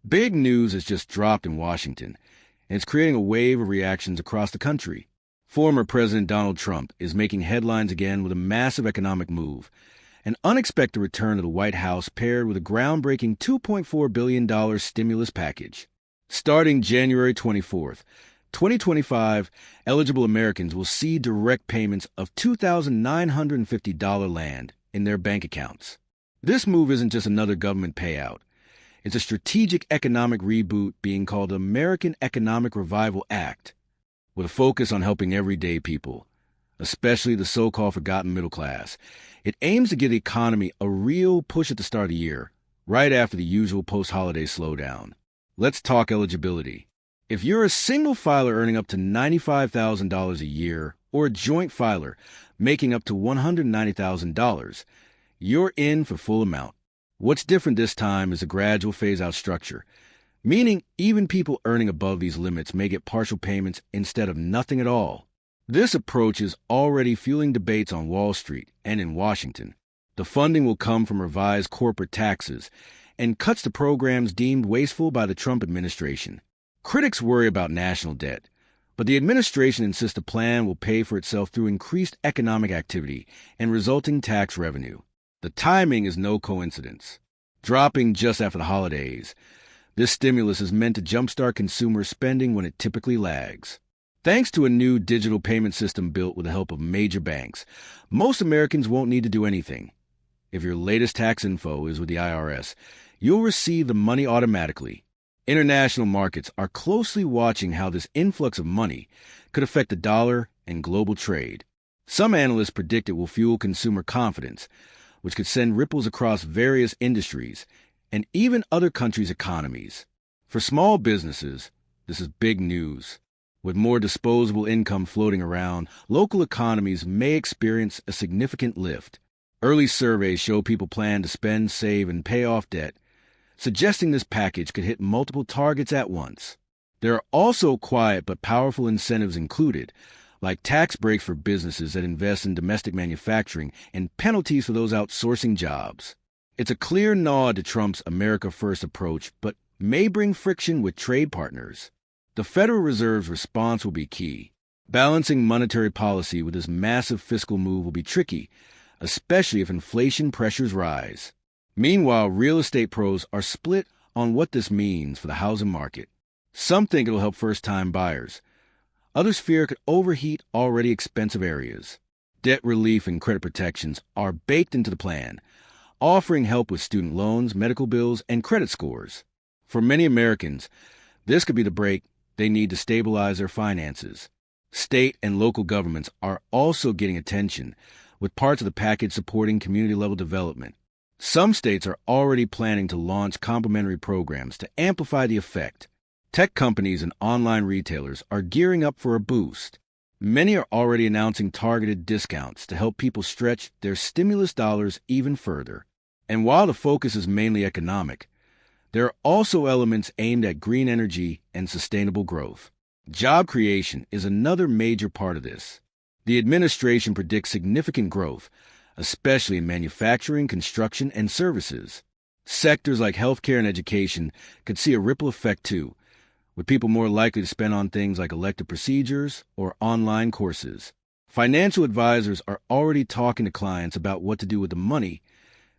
Big news has just dropped in Washington, and it's creating a wave of reactions across the country. Former President Donald Trump is making headlines again with a massive economic move, an unexpected return to the White House paired with a groundbreaking $2.4 billion stimulus package. Starting January 24th, 2025, eligible Americans will see direct payments of $2,950 land in their bank accounts. This move isn't just another government payout. It's a strategic economic reboot being called the American Economic Revival Act, with a focus on helping everyday people, especially the so-called forgotten middle class. It aims to give the economy a real push at the start of the year, right after the usual post-holiday slowdown. Let's talk eligibility. If you're a single filer earning up to $95,000 a year or a joint filer making up to $190,000, you're in for full amount. What's different this time is a gradual phase-out structure, meaning even people earning above these limits may get partial payments instead of nothing at all. This approach is already fueling debates on Wall Street and in Washington. The funding will come from revised corporate taxes and cuts to programs deemed wasteful by the Trump administration. Critics worry about national debt, but the administration insists the plan will pay for itself through increased economic activity and resulting tax revenue. The timing is no coincidence. Dropping just after the holidays, this stimulus is meant to jumpstart consumer spending when it typically lags. Thanks to a new digital payment system built with the help of major banks, most Americans won't need to do anything. If your latest tax info is with the IRS, you'll receive the money automatically. International markets are closely watching how this influx of money could affect the dollar and global trade. Some analysts predict it will fuel consumer confidence, which could send ripples across various industries and even other countries' economies. For small businesses, this is big news. With more disposable income floating around, local economies may experience a significant lift. Early surveys show people plan to spend, save, and pay off debt, suggesting this package could hit multiple targets at once. There are also quiet but powerful incentives included, like tax breaks for businesses that invest in domestic manufacturing and penalties for those outsourcing jobs. It's a clear nod to Trump's America First approach, but may bring friction with trade partners. The Federal Reserve's response will be key. Balancing monetary policy with this massive fiscal move will be tricky, especially if inflation pressures rise. Meanwhile, real estate pros are split on what this means for the housing market. Some think it'll help first-time buyers. Others fear it could overheat already expensive areas. Debt relief and credit protections are baked into the plan, offering help with student loans, medical bills, and credit scores. For many Americans, this could be the break they need to stabilize their finances. State and local governments are also getting attention, with parts of the package supporting community-level development. Some states are already planning to launch complementary programs to amplify the effect. Tech companies and online retailers are gearing up for a boost. Many are already announcing targeted discounts to help people stretch their stimulus dollars even further. And while the focus is mainly economic, there are also elements aimed at green energy and sustainable growth. Job creation is another major part of this. The administration predicts significant growth, especially in manufacturing, construction, and services. Sectors like healthcare and education could see a ripple effect too, with people more likely to spend on things like elective procedures or online courses. Financial advisors are already talking to clients about what to do with the money,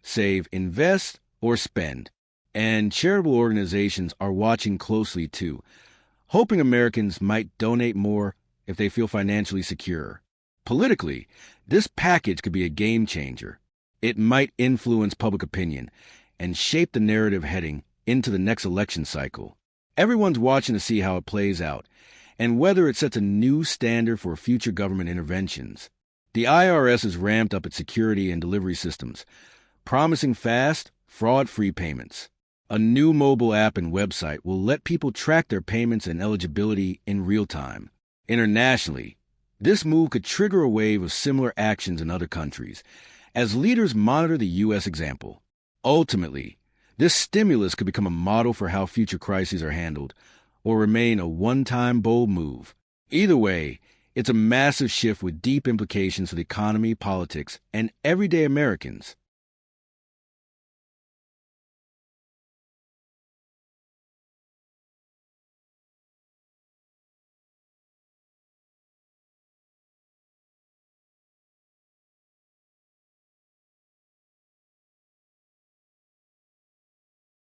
save, invest, or spend. And charitable organizations are watching closely too, hoping Americans might donate more if they feel financially secure. Politically, this package could be a game changer. It might influence public opinion and shape the narrative heading into the next election cycle. Everyone's watching to see how it plays out and whether it sets a new standard for future government interventions. The IRS has ramped up its security and delivery systems, promising fast, fraud-free payments. A new mobile app and website will let people track their payments and eligibility in real time. Internationally, this move could trigger a wave of similar actions in other countries, as leaders monitor the U.S. example. Ultimately, this stimulus could become a model for how future crises are handled, or remain a one-time bold move. Either way, it's a massive shift with deep implications for the economy, politics, and everyday Americans.